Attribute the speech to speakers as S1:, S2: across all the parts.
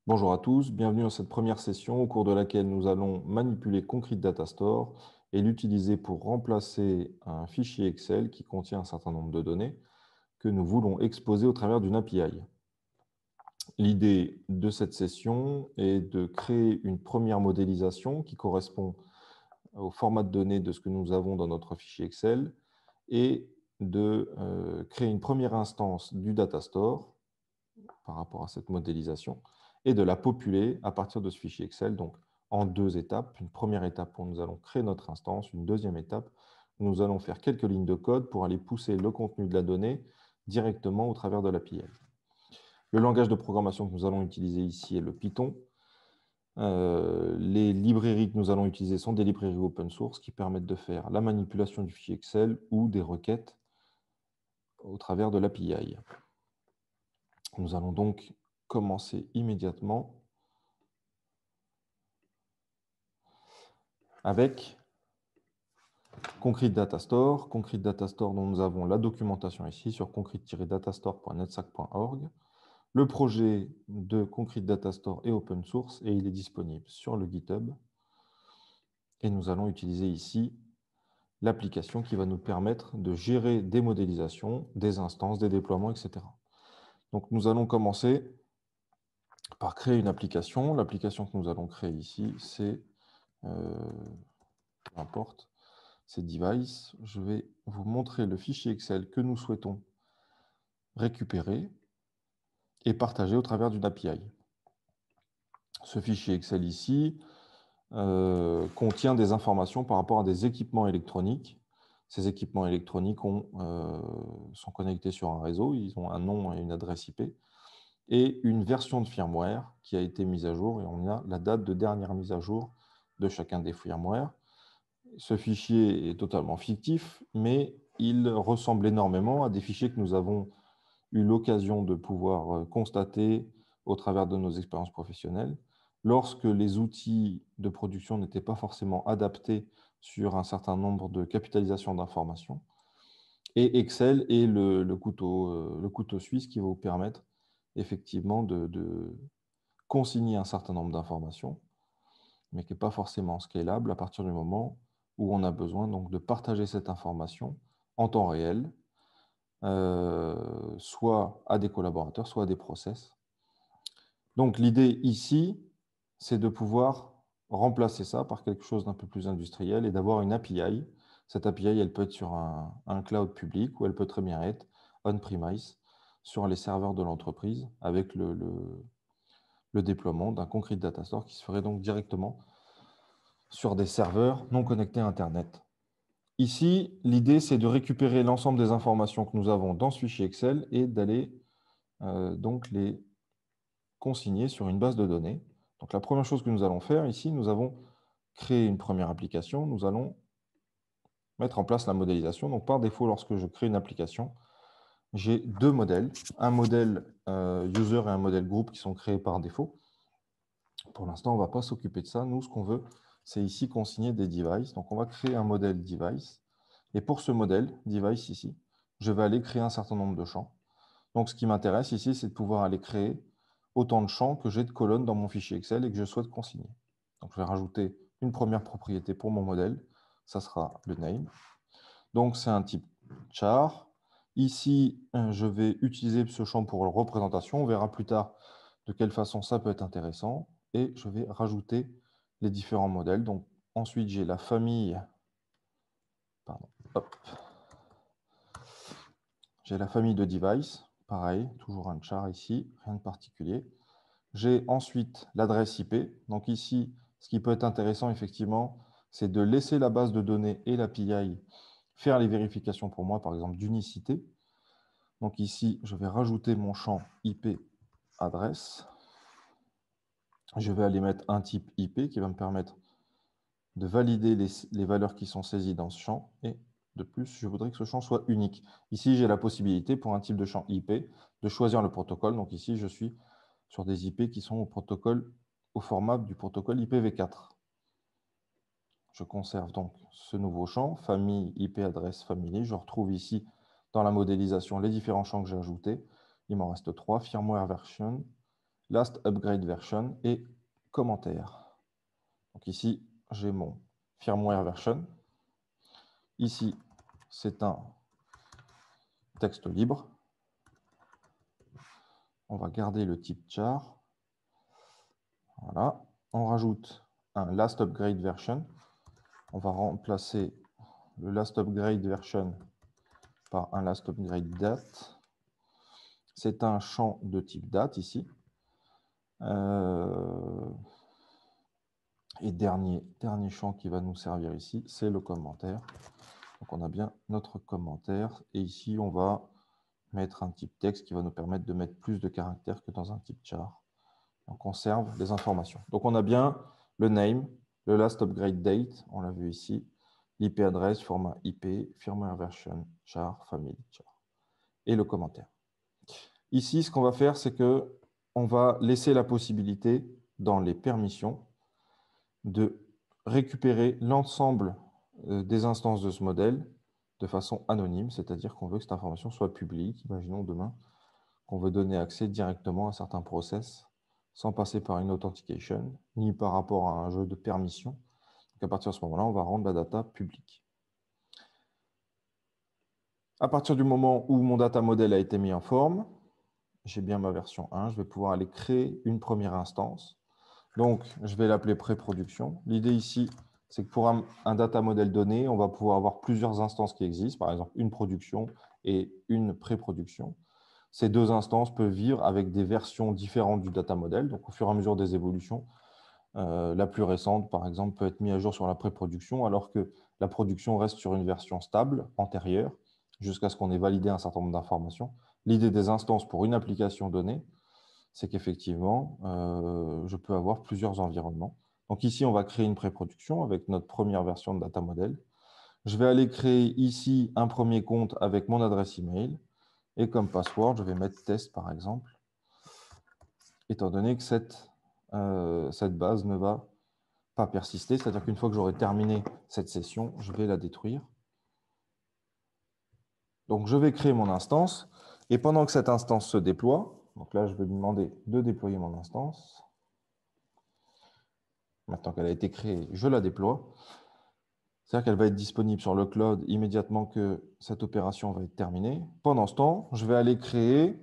S1: Bonjour à tous, bienvenue dans cette première session au cours de laquelle nous allons manipuler Concrete Data Store et l'utiliser pour remplacer un fichier Excel qui contient un certain nombre de données que nous voulons exposer au travers d'une API. L'idée de cette session est de créer une première modélisation qui correspond au format de données de ce que nous avons dans notre fichier Excel et de créer une première instance du Data Store par rapport à cette modélisation et de la populer à partir de ce fichier Excel, donc en deux étapes. Une première étape où nous allons créer notre instance, une deuxième étape où nous allons faire quelques lignes de code pour aller pousser le contenu de la donnée directement au travers de l'API. Le langage de programmation que nous allons utiliser ici est le Python. Les librairies que nous allons utiliser sont des librairies open source qui permettent de faire la manipulation du fichier Excel ou des requêtes au travers de l'API. Nous allons donc commencer immédiatement avec Concrete Data Store. Concrete Data Store dont nous avons la documentation ici sur concrete-datastore.netsac.org. Le projet de Concrete Data Store est open source et il est disponible sur le GitHub. Et nous allons utiliser ici l'application qui va nous permettre de gérer des modélisations, des instances, des déploiements, etc. Donc nous allons commencer par créer une application. L'application que nous allons créer ici, c'est peu importe, c'est device. Je vais vous montrer le fichier Excel que nous souhaitons récupérer et partager au travers d'une API. Ce fichier Excel ici contient des informations par rapport à des équipements électroniques. Ces équipements électroniques sont connectés sur un réseau, ils ont un nom et une adresse IP, et une version de firmware qui a été mise à jour, et on a la date de dernière mise à jour de chacun des firmware. Ce fichier est totalement fictif, mais il ressemble énormément à des fichiers que nous avons eu l'occasion de pouvoir constater au travers de nos expériences professionnelles, lorsque les outils de production n'étaient pas forcément adaptés sur un certain nombre de capitalisations d'informations. Et Excel est le couteau suisse qui va vous permettre effectivement de consigner un certain nombre d'informations, mais qui n'est pas forcément scalable à partir du moment où on a besoin donc de partager cette information en temps réel, soit à des collaborateurs, soit à des process. Donc l'idée ici, c'est de pouvoir remplacer ça par quelque chose d'un peu plus industriel et d'avoir une API. Cette API, elle peut être sur un cloud public ou elle peut très bien être on-premise sur les serveurs de l'entreprise avec le déploiement d'un Concrete Data Store qui se ferait donc directement sur des serveurs non connectés à Internet. Ici, l'idée, c'est de récupérer l'ensemble des informations que nous avons dans ce fichier Excel et d'aller donc les consigner sur une base de données. Donc la première chose que nous allons faire ici, nous avons créé une première application. Nous allons mettre en place la modélisation. Donc par défaut, lorsque je crée une application, j'ai deux modèles, un modèle user et un modèle groupe qui sont créés par défaut. Pour l'instant, on ne va pas s'occuper de ça. Nous, ce qu'on veut, c'est ici consigner des devices. Donc on va créer un modèle device. Et pour ce modèle device ici, je vais aller créer un certain nombre de champs. Donc ce qui m'intéresse ici, c'est de pouvoir aller créer autant de champs que j'ai de colonnes dans mon fichier Excel et que je souhaite consigner. Donc je vais rajouter une première propriété pour mon modèle. Ça sera le name. Donc c'est un type char. Ici, je vais utiliser ce champ pour la représentation. On verra plus tard de quelle façon ça peut être intéressant. Et je vais rajouter les différents modèles. Donc ensuite, j'ai la famille. Pardon. Hop. J'ai la famille de device. Pareil, toujours un char ici, rien de particulier. J'ai ensuite l'adresse IP. Donc ici, ce qui peut être intéressant, effectivement, c'est de laisser la base de données et l'API faire les vérifications pour moi, par exemple, d'unicité. Donc ici, je vais rajouter mon champ IP adresse. Je vais aller mettre un type IP qui va me permettre de valider les valeurs qui sont saisies dans ce champ. Et de plus, je voudrais que ce champ soit unique. Ici, j'ai la possibilité, pour un type de champ IP, de choisir le protocole. Donc ici, je suis sur des IP qui sont au format du protocole IPv4. Je conserve donc ce nouveau champ, famille, IP, adresse, family. Je retrouve ici, dans la modélisation, les différents champs que j'ai ajoutés. Il m'en reste 3, firmware version last upgrade version et commentaire. Donc ici, j'ai mon firmware version. Ici, c'est un texte libre. On va garder le type char. Voilà. On rajoute un last upgrade version. On va remplacer le last upgrade version par un last upgrade date. C'est un champ de type date ici. Et dernier champ qui va nous servir ici, c'est le commentaire. Donc on a bien notre commentaire. Et ici, on va mettre un type texte qui va nous permettre de mettre plus de caractères que dans un type char. On conserve les informations. Donc on a bien le name, le last upgrade date, on l'a vu ici, l'IP adresse, format IP, firmware version, char, family, char. Et le commentaire. Ici, ce qu'on va faire, c'est qu'on va laisser la possibilité dans les permissions de récupérer l'ensemble des instances de ce modèle de façon anonyme, c'est-à-dire qu'on veut que cette information soit publique. Imaginons demain qu'on veut donner accès directement à certains process sans passer par une authentication, ni par rapport à un jeu de permission. Donc à partir de ce moment-là, on va rendre la data publique. À partir du moment où mon data model a été mis en forme, j'ai bien ma version 1, je vais pouvoir aller créer une première instance. Donc, je vais l'appeler pré-production. L'idée ici, c'est que pour un data model donné, on va pouvoir avoir plusieurs instances qui existent, par exemple une production et une pré-production. Ces deux instances peuvent vivre avec des versions différentes du data model. Donc, au fur et à mesure des évolutions, la plus récente, par exemple, peut être mise à jour sur la pré-production, alors que la production reste sur une version stable, antérieure, jusqu'à ce qu'on ait validé un certain nombre d'informations. L'idée des instances pour une application donnée, c'est qu'effectivement, je peux avoir plusieurs environnements. Donc ici, on va créer une pré-production avec notre première version de data model. Je vais aller créer ici un premier compte avec mon adresse email. Et comme password, je vais mettre test, par exemple, étant donné que cette base ne va pas persister. C'est-à-dire qu'une fois que j'aurai terminé cette session, je vais la détruire. Donc, je vais créer mon instance. Et pendant que cette instance se déploie, donc là, je vais lui demander de déployer mon instance. Maintenant qu'elle a été créée, je la déploie. C'est-à-dire qu'elle va être disponible sur le cloud immédiatement que cette opération va être terminée. Pendant ce temps, je vais aller créer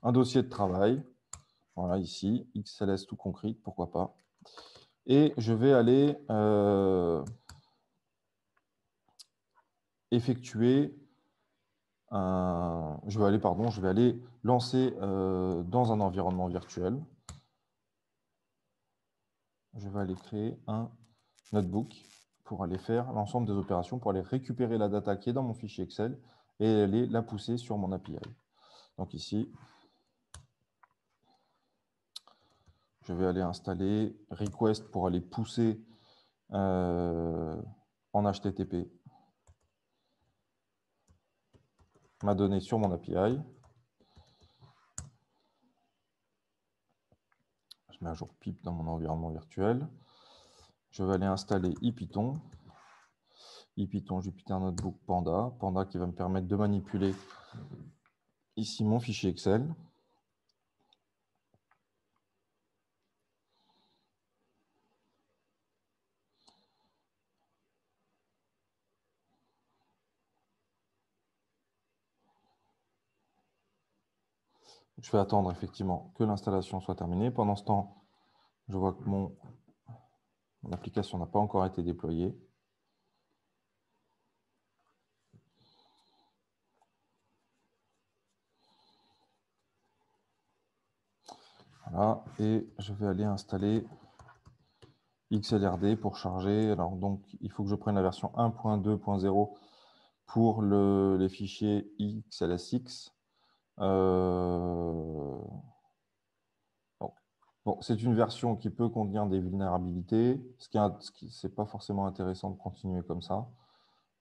S1: un dossier de travail. Voilà, ici, XLS tout concrete, pourquoi pas. Et je vais aller effectuer je vais aller lancer dans un environnement virtuel. Je vais aller créer un notebook pour aller faire l'ensemble des opérations, pour aller récupérer la data qui est dans mon fichier Excel et aller la pousser sur mon API. Donc ici, je vais aller installer request pour aller pousser en HTTP ma donnée sur mon API. Je mets à jour pip dans mon environnement virtuel. Je vais aller installer IPython. IPython, Jupyter Notebook, Panda. Panda qui va me permettre de manipuler ici mon fichier Excel. Je vais attendre effectivement que l'installation soit terminée. Pendant ce temps, je vois que mon application n'a pas encore été déployée. Voilà, et je vais aller installer XLRD pour charger. Alors donc, il faut que je prenne la version 1.2.0 pour les fichiers XLSX. Bon, c'est une version qui peut contenir des vulnérabilités, ce qui c'est pas forcément intéressant de continuer comme ça.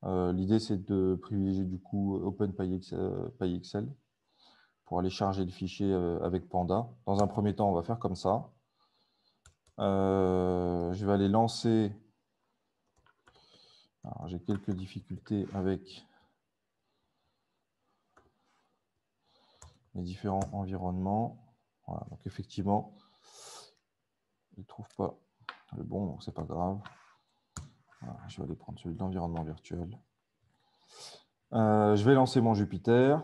S1: L'idée, c'est de privilégier du coup OpenPyXL pour aller charger le fichier avec Panda. Dans un premier temps, on va faire comme ça. Je vais aller lancer. Alors, j'ai quelques difficultés avec les différents environnements. Voilà, donc effectivement, il ne trouve pas le bon, donc ce n'est pas grave. Voilà, je vais aller prendre celui de l'environnement virtuel. Je vais lancer mon Jupyter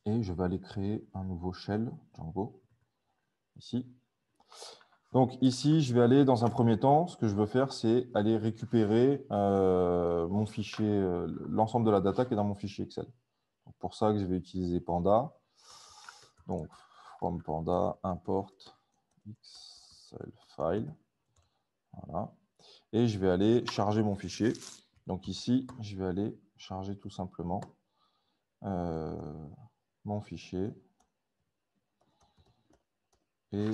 S1: et je vais aller créer un nouveau shell Django, ici. Donc ici, je vais aller dans un premier temps, ce que je veux faire, c'est aller récupérer mon fichier, l'ensemble de la data qui est dans mon fichier Excel. Donc, pour ça que je vais utiliser Panda. Donc, from Panda, import Excel file. Voilà. Et je vais aller charger mon fichier. Donc ici, je vais aller charger tout simplement mon fichier. Et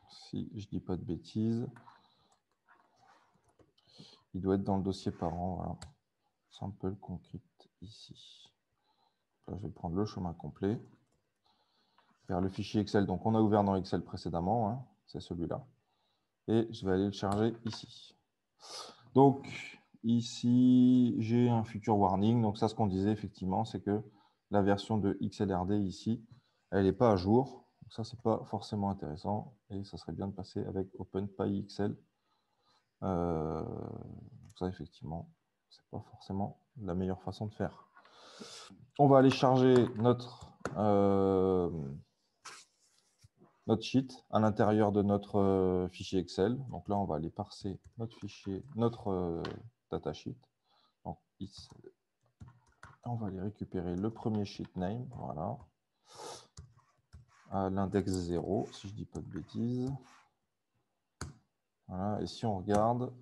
S1: si je ne dis pas de bêtises, il doit être dans le dossier parent. Voilà. Sample concrete ici. Là, je vais prendre le chemin complet vers le fichier Excel. Donc, on a ouvert dans Excel précédemment. Hein, c'est celui-là. Et je vais aller le charger ici. Donc, ici, j'ai un future warning. Donc, ça, ce qu'on disait effectivement, c'est que la version de XLRD ici, elle n'est pas à jour. Donc, ça, ce n'est pas forcément intéressant. Et ça serait bien de passer avec OpenPyXL. Ça, effectivement, ce n'est pas forcément la meilleure façon de faire. On va aller charger notre sheet à l'intérieur de notre fichier Excel. Donc là, on va aller parser notre fichier, notre datasheet. Donc ici, on va aller récupérer le premier sheet name, voilà, à l'index 0, si je ne dis pas de bêtises. Voilà, et si on regarde,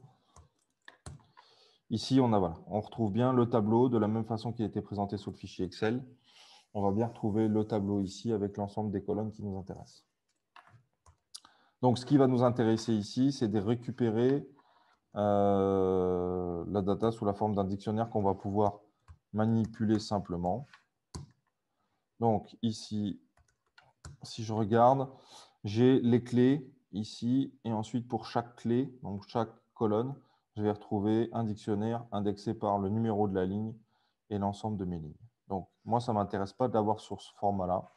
S1: ici, on retrouve bien le tableau de la même façon qu'il a été présenté sur le fichier Excel. On va bien retrouver le tableau ici avec l'ensemble des colonnes qui nous intéressent. Donc, ce qui va nous intéresser ici, c'est de récupérer la data sous la forme d'un dictionnaire qu'on va pouvoir manipuler simplement. Donc, ici, si je regarde, j'ai les clés ici, et ensuite, pour chaque clé, donc chaque colonne, je vais retrouver un dictionnaire indexé par le numéro de la ligne et l'ensemble de mes lignes. Donc, moi, ça ne m'intéresse pas d'avoir sur ce format-là.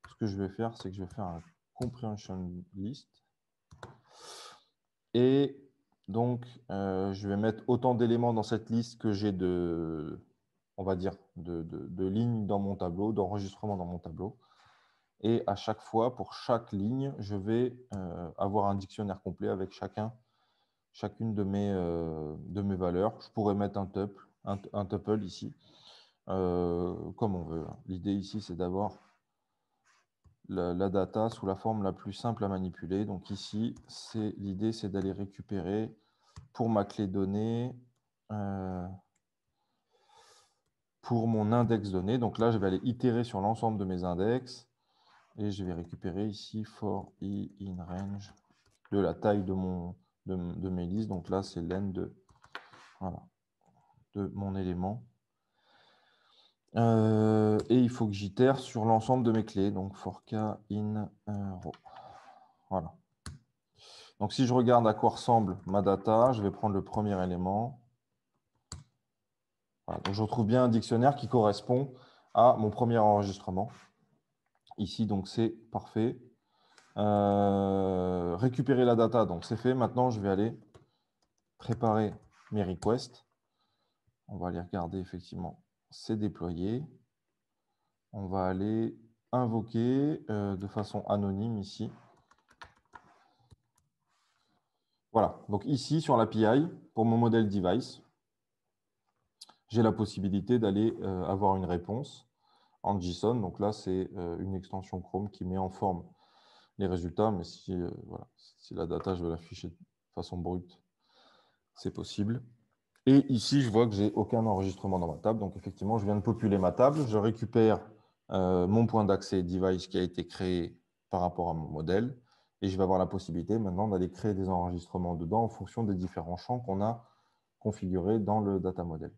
S1: Ce que je vais faire, c'est que je vais faire un comprehension list. Et donc, je vais mettre autant d'éléments dans cette liste que j'ai de, on va dire, de lignes dans mon tableau, d'enregistrements dans mon tableau. Et à chaque fois, pour chaque ligne, je vais avoir un dictionnaire complet avec chacune de mes valeurs. Je pourrais mettre un tuple ici, comme on veut. L'idée ici, c'est d'avoir la data sous la forme la plus simple à manipuler. Donc ici, l'idée, c'est d'aller récupérer pour ma clé donnée, pour mon index donné. Donc là, je vais aller itérer sur l'ensemble de mes index et je vais récupérer ici for i in range de la taille de mes listes. Donc là, c'est len de mon élément. Et il faut que j'itère sur l'ensemble de mes clés. Donc for k in row. Voilà. Donc si je regarde à quoi ressemble ma data, je vais prendre le premier élément. Voilà. Donc je retrouve bien un dictionnaire qui correspond à mon premier enregistrement. Ici, donc c'est parfait. Récupérer la data, donc c'est fait. Maintenant, je vais aller préparer mes requests. On va aller regarder, effectivement, c'est déployé. On va aller invoquer de façon anonyme ici. Voilà, donc ici, sur l'API, pour mon modèle device, j'ai la possibilité d'aller avoir une réponse en JSON. Donc là, c'est une extension Chrome qui met en forme les résultats, mais si la data, je veux l'afficher de façon brute, c'est possible. Et ici, je vois que je n'ai aucun enregistrement dans ma table. Donc, effectivement, je viens de populer ma table. Je récupère mon point d'accès device qui a été créé par rapport à mon modèle. Et je vais avoir la possibilité maintenant d'aller créer des enregistrements dedans en fonction des différents champs qu'on a configurés dans le data model.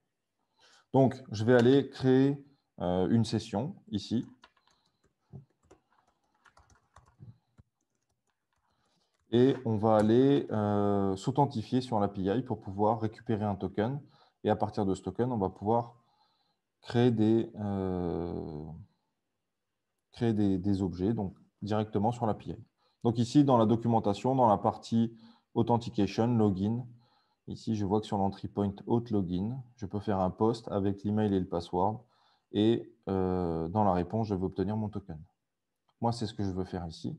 S1: Donc, je vais aller créer une session ici. Et on va aller s'authentifier sur l'API pour pouvoir récupérer un token. Et à partir de ce token, on va pouvoir créer créer des objets donc, directement sur l'API. Donc ici, dans la documentation, dans la partie Authentication, Login, ici, je vois que sur l'entry point Auth Login, je peux faire un post avec l'email et le password. Et dans la réponse, je veux obtenir mon token. Moi, c'est ce que je veux faire ici.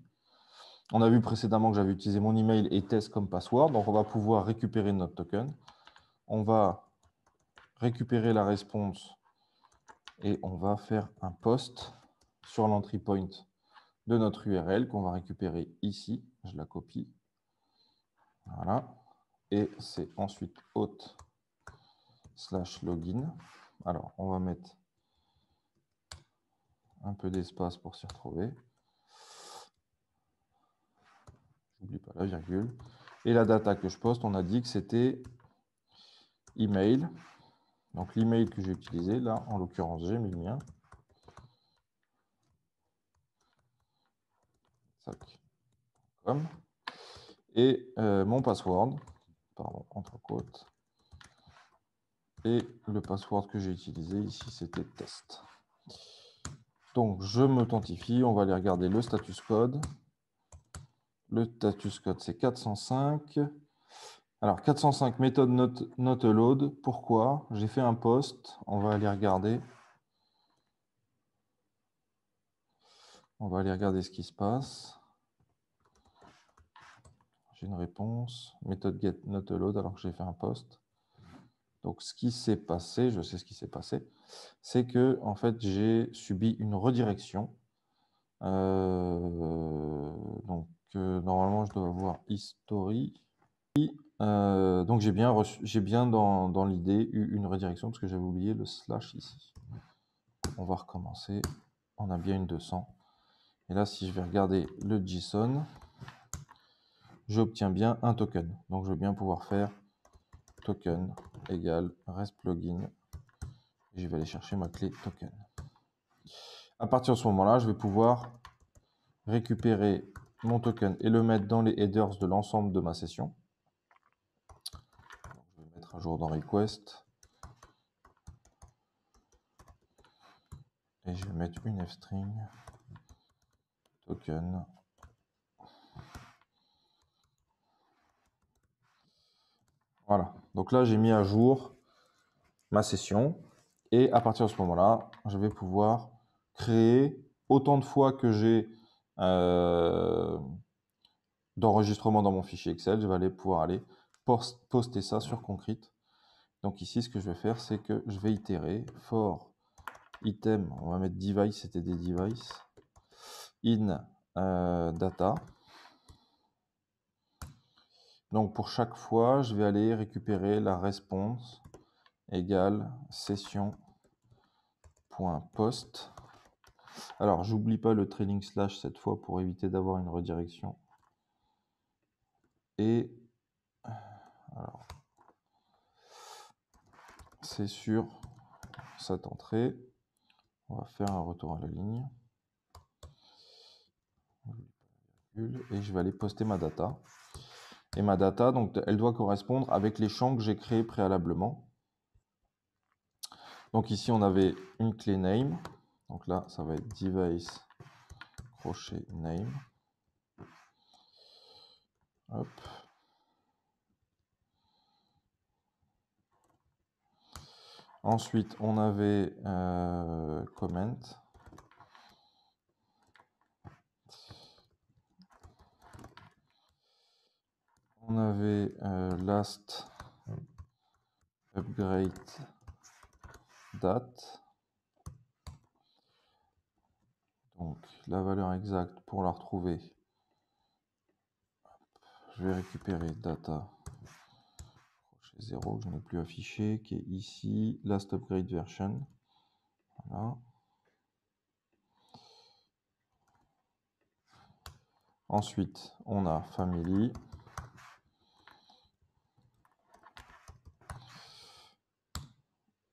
S1: On a vu précédemment que j'avais utilisé mon email et test comme password. Donc, on va pouvoir récupérer notre token. On va récupérer la réponse et on va faire un post sur l'entry point de notre URL qu'on va récupérer ici. Je la copie. Voilà. Et c'est ensuite auth/login. Alors, on va mettre un peu d'espace pour s'y retrouver. N'oublie pas la virgule. Et la data que je poste, on a dit que c'était email. Donc l'email que j'ai utilisé, là, en l'occurrence, j'ai mis le mien. Comme. Et mon password, pardon, entre côtes. Et le password que j'ai utilisé ici, c'était test. Donc je m'authentifie, on va aller regarder le status code. Le status code, c'est 405. Alors 405 méthode not load. Pourquoi? J'ai fait un post, on va aller regarder. On va aller regarder ce qui se passe. J'ai une réponse. Méthode get not load alors que j'ai fait un post. Donc, ce qui s'est passé, je sais ce qui s'est passé, c'est que en fait, j'ai subi une redirection. Normalement, je dois avoir history. Donc, j'ai bien dans l'idée eu une redirection parce que j'avais oublié le slash ici. On va recommencer. On a bien une 200. Et là, si je vais regarder le JSON, j'obtiens bien un token. Donc, je vais bien pouvoir faire token égale rest plugin. Et je vais aller chercher ma clé token. À partir de ce moment-là, je vais pouvoir récupérer mon token et le mettre dans les headers de l'ensemble de ma session. Donc, je vais mettre à jour dans request. Et je vais mettre une f-string token. Voilà. Donc là, j'ai mis à jour ma session. Et à partir de ce moment-là, je vais pouvoir créer autant de fois que j'ai d'enregistrement dans mon fichier Excel. Je vais pouvoir aller poster ça sur Concrete. Donc ici, ce que je vais faire, c'est que je vais itérer for item, on va mettre device, c'était des devices, in data. Donc pour chaque fois, je vais aller récupérer la response égale session.post. Alors, j'oublie pas le trailing slash cette fois pour éviter d'avoir une redirection. Et alors, c'est sur cette entrée. On va faire un retour à la ligne. Et je vais aller poster ma data. Et ma data, donc, elle doit correspondre avec les champs que j'ai créés préalablement. Donc ici, on avait une clé name. Donc là, ça va être device crochet name. Hop. Ensuite, on avait comment. On avait last upgrade date. Donc la valeur exacte pour la retrouver, je vais récupérer data crochet 0 que je n'ai plus affiché, qui est ici, last upgrade version. Voilà. Ensuite, on a family.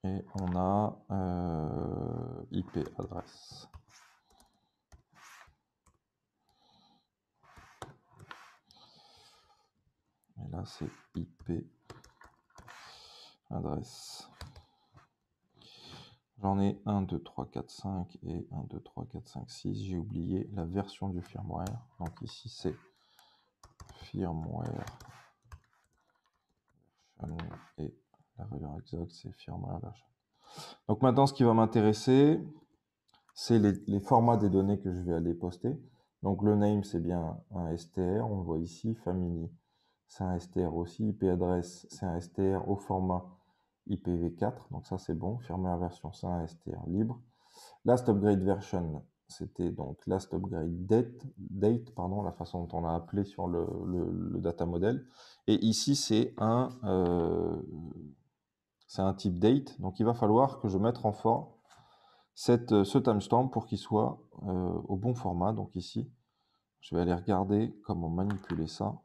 S1: Et on a IP adresse. Et là, c'est IP adresse. J'en ai 1, 2, 3, 4, 5 et 1, 2, 3, 4, 5, 6. J'ai oublié la version du firmware. Donc ici, c'est firmware version et la valeur exacte, c'est firmware version. Donc maintenant, ce qui va m'intéresser, c'est les formats des données que je vais aller poster. Donc le name, c'est bien un str, on le voit ici. Family, c'est un str aussi. IP adresse, c'est un str au format IPv4. Donc ça, c'est bon. Firmware version, c'est un str libre. Last upgrade version, c'était donc last upgrade date, pardon, la façon dont on l'a appelé sur le data model. Et ici, c'est un type date. Donc il va falloir que je mette en forme ce timestamp pour qu'il soit au bon format. Donc ici, je vais aller regarder comment manipuler ça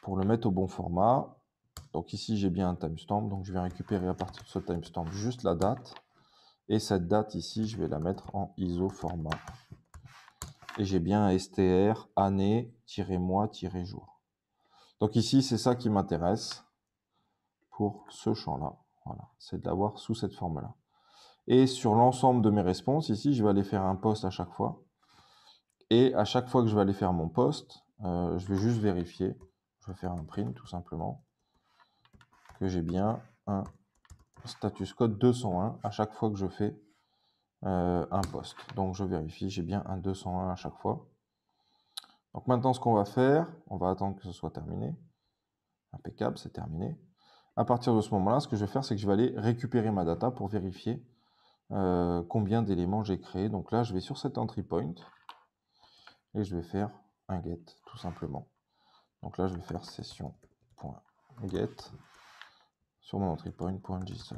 S1: pour le mettre au bon format. Donc ici, j'ai bien un timestamp, donc je vais récupérer à partir de ce timestamp juste la date. Et cette date ici, je vais la mettre en ISO format. Et j'ai bien un str année-mois-jour. Donc ici, c'est ça qui m'intéresse pour ce champ-là. Voilà, c'est de l'avoir sous cette forme-là. Et sur l'ensemble de mes responses, ici, je vais aller faire un post à chaque fois. Et à chaque fois que je vais aller faire mon post, je vais juste vérifier. Je vais faire un print tout simplement. Que j'ai bien un status code 201 à chaque fois que je fais un post. Donc je vérifie, j'ai bien un 201 à chaque fois. Donc maintenant, ce qu'on va faire, on va attendre que ce soit terminé. Impeccable, c'est terminé. À partir de ce moment-là, ce que je vais faire, c'est que je vais aller récupérer ma data pour vérifier combien d'éléments j'ai créé. Donc là, je vais sur cet entry point et je vais faire un get, tout simplement. Donc là, je vais faire session.get sur mon entry point.json.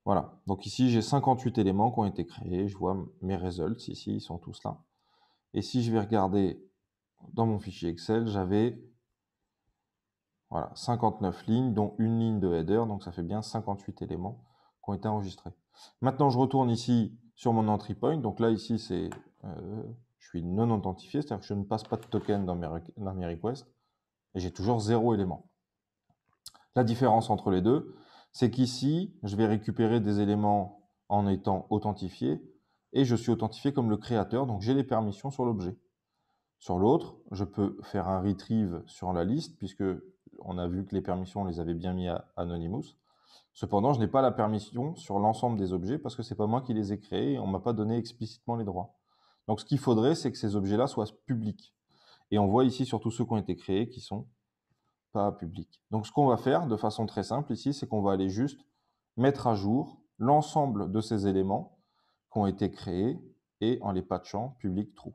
S1: Voilà. Donc ici, j'ai 58 éléments qui ont été créés. Je vois mes results ici, ils sont tous là. Et si je vais regarder dans mon fichier Excel, j'avais 59 lignes, dont une ligne de header. Donc ça fait bien 58 éléments qui ont été enregistrés. Maintenant, je retourne ici sur mon entry point. Donc là, ici, je suis non authentifié, c'est-à-dire que je ne passe pas de token dans mes requests. Et j'ai toujours 0 élément. La différence entre les deux, c'est qu'ici, je vais récupérer des éléments en étant authentifié, et je suis authentifié comme le créateur, donc j'ai les permissions sur l'objet. Sur l'autre, je peux faire un retrieve sur la liste, puisque on a vu que les permissions, on les avait bien mis à Anonymous. Cependant, je n'ai pas la permission sur l'ensemble des objets, parce que ce n'est pas moi qui les ai créés, et on ne m'a pas donné explicitement les droits. Donc ce qu'il faudrait, c'est que ces objets-là soient publics. Et on voit ici surtout ceux qui ont été créés, qui sont pas public. Donc ce qu'on va faire de façon très simple ici, c'est qu'on va aller juste mettre à jour l'ensemble de ces éléments qui ont été créés et en les patchant public true.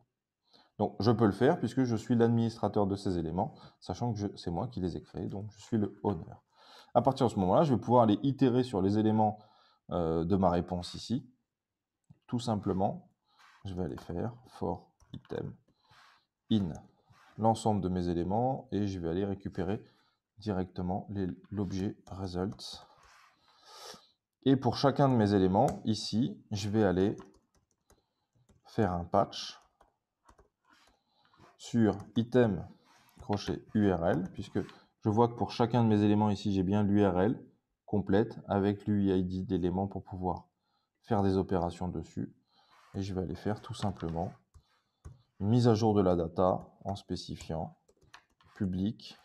S1: Donc je peux le faire puisque je suis l'administrateur de ces éléments, sachant que c'est moi qui les ai créés, donc je suis le owner. À partir de ce moment-là, je vais pouvoir aller itérer sur les éléments de ma réponse ici. Tout simplement, je vais aller faire for item in l'ensemble de mes éléments et je vais aller récupérer directement l'objet results. Et pour chacun de mes éléments, ici, je vais aller faire un patch sur item crochet URL, puisque je vois que pour chacun de mes éléments ici, j'ai bien l'URL complète avec l'UID d'éléments pour pouvoir faire des opérations dessus. Et je vais aller faire tout simplement une mise à jour de la data en spécifiant public.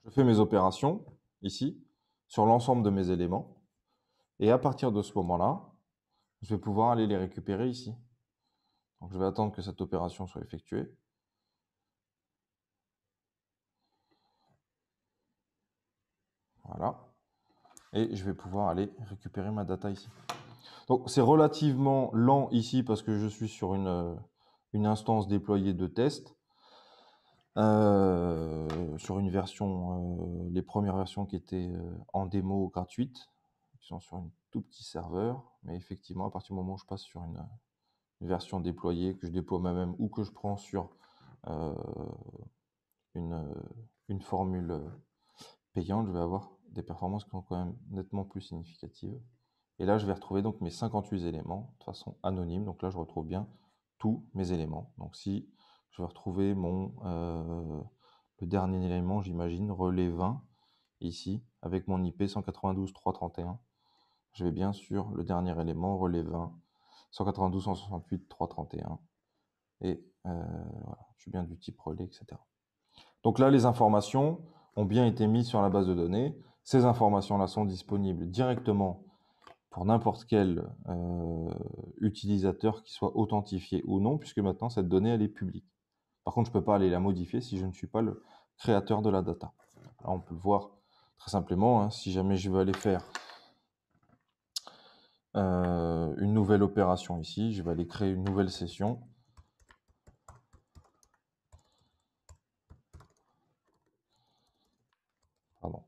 S1: Je fais mes opérations ici sur l'ensemble de mes éléments. Et à partir de ce moment-là, je vais pouvoir aller les récupérer ici. Donc je vais attendre que cette opération soit effectuée. Voilà. Et je vais pouvoir aller récupérer ma data ici. Donc c'est relativement lent ici parce que je suis sur une instance déployée de test. Sur une version, les premières versions qui étaient en démo gratuite, qui sont sur un tout petit serveur. Mais effectivement, à partir du moment où je passe sur une version déployée, que je déploie moi-même ou que je prends sur une formule payante, je vais avoir des performances qui sont quand même nettement plus significatives. Et là, je vais retrouver donc mes 58 éléments de façon anonyme. Donc là, je retrouve bien tous mes éléments. Donc si je vais retrouver le dernier élément, j'imagine, relais 20, ici, avec mon IP 192.331, je vais bien sur le dernier élément, relais 20, 192.168.331, et voilà, je suis bien du type relais, etc. Donc là, les informations ont bien été mises sur la base de données. Ces informations-là sont disponibles directement pour n'importe quel utilisateur qui soit authentifié ou non, puisque maintenant, cette donnée, elle est publique. Par contre, je ne peux pas aller la modifier si je ne suis pas le créateur de la data. Là, on peut le voir très simplement, hein, si jamais je veux aller faire une nouvelle opération ici, je vais aller créer une nouvelle session. Pardon,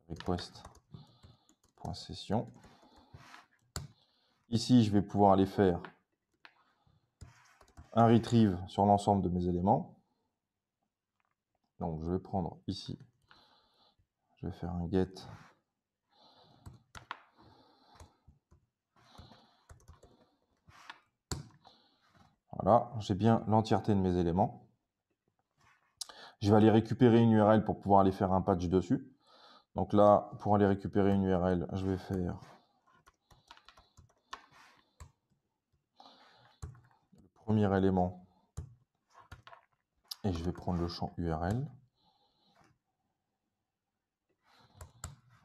S1: request.session. Ici, je vais pouvoir aller faire un retrieve sur l'ensemble de mes éléments. Donc, je vais prendre ici, je vais faire un get. Voilà, j'ai bien l'entièreté de mes éléments. Je vais aller récupérer une URL pour pouvoir aller faire un patch dessus. Donc là, pour aller récupérer une URL, je vais faire le premier élément et je vais prendre le champ URL.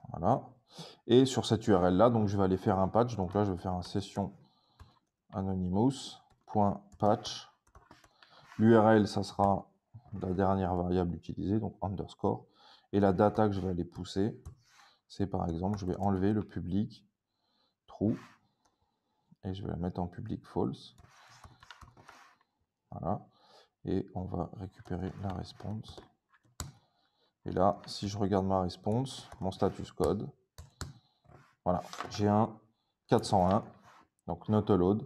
S1: Voilà. Et sur cette URL là, donc je vais aller faire un patch. Donc là, je vais faire un session anonymous.patch. L'URL, ça sera la dernière variable utilisée, donc underscore. Et la data que je vais aller pousser, c'est par exemple, je vais enlever le public true et je vais la mettre en public false. Voilà. Et on va récupérer la response. Et là, si je regarde ma response, mon status code, voilà, j'ai un 401, donc not allowed.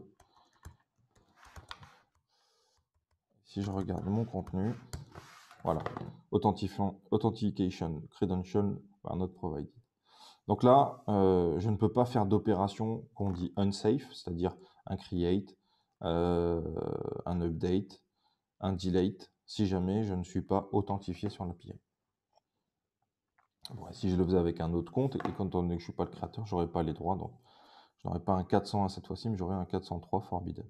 S1: Si je regarde mon contenu, voilà, authentication credential are not provided. Donc là, je ne peux pas faire d'opération qu'on dit unsafe, c'est-à-dire un create, un update, un delete, si jamais je ne suis pas authentifié sur l'API. Bon, si je le faisais avec un autre compte, et quand on est que je ne suis pas le créateur, je n'aurais pas les droits, donc je n'aurais pas un 401 cette fois-ci, mais j'aurais un 403 forbidden.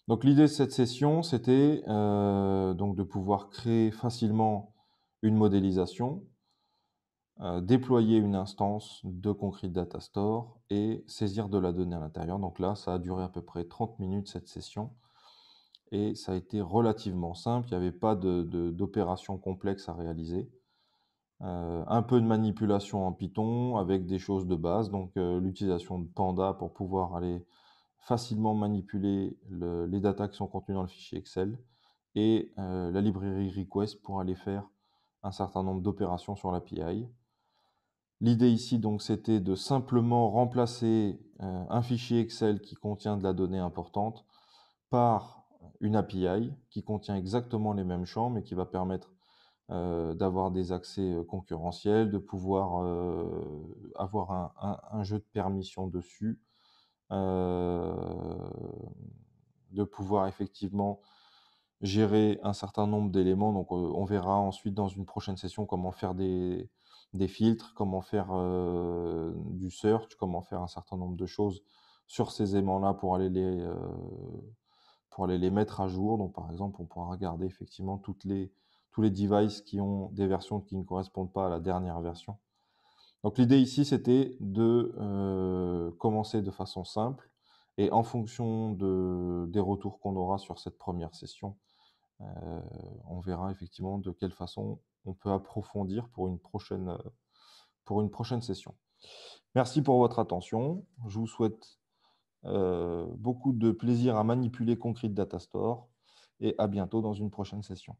S1: Donc l'idée de cette session, c'était donc de pouvoir créer facilement une modélisation, déployer une instance de Concrete Data Store et saisir de la donnée à l'intérieur. Donc là, ça a duré à peu près 30 minutes cette session et ça a été relativement simple. Il n'y avait pas d'opération complexe à réaliser. Un peu de manipulation en Python avec des choses de base, donc l'utilisation de Panda pour pouvoir aller facilement manipuler les datas qui sont contenues dans le fichier Excel et la librairie request pour aller faire un certain nombre d'opérations sur l'API. L'idée ici, donc, c'était de simplement remplacer un fichier Excel qui contient de la donnée importante par une API qui contient exactement les mêmes champs, mais qui va permettre d'avoir des accès concurrentiels, de pouvoir avoir un jeu de permissions dessus, de pouvoir effectivement gérer un certain nombre d'éléments. Donc, on verra ensuite dans une prochaine session comment faire des filtres, comment faire du search, comment faire un certain nombre de choses sur ces éléments-là pour aller les mettre à jour. Donc, par exemple, on pourra regarder effectivement tous les devices qui ont des versions qui ne correspondent pas à la dernière version. Donc, l'idée ici, c'était de commencer de façon simple et en fonction des retours qu'on aura sur cette première session, on verra effectivement de quelle façon on peut approfondir pour une prochaine session. Merci pour votre attention. Je vous souhaite beaucoup de plaisir à manipuler Concrete Data Store et à bientôt dans une prochaine session.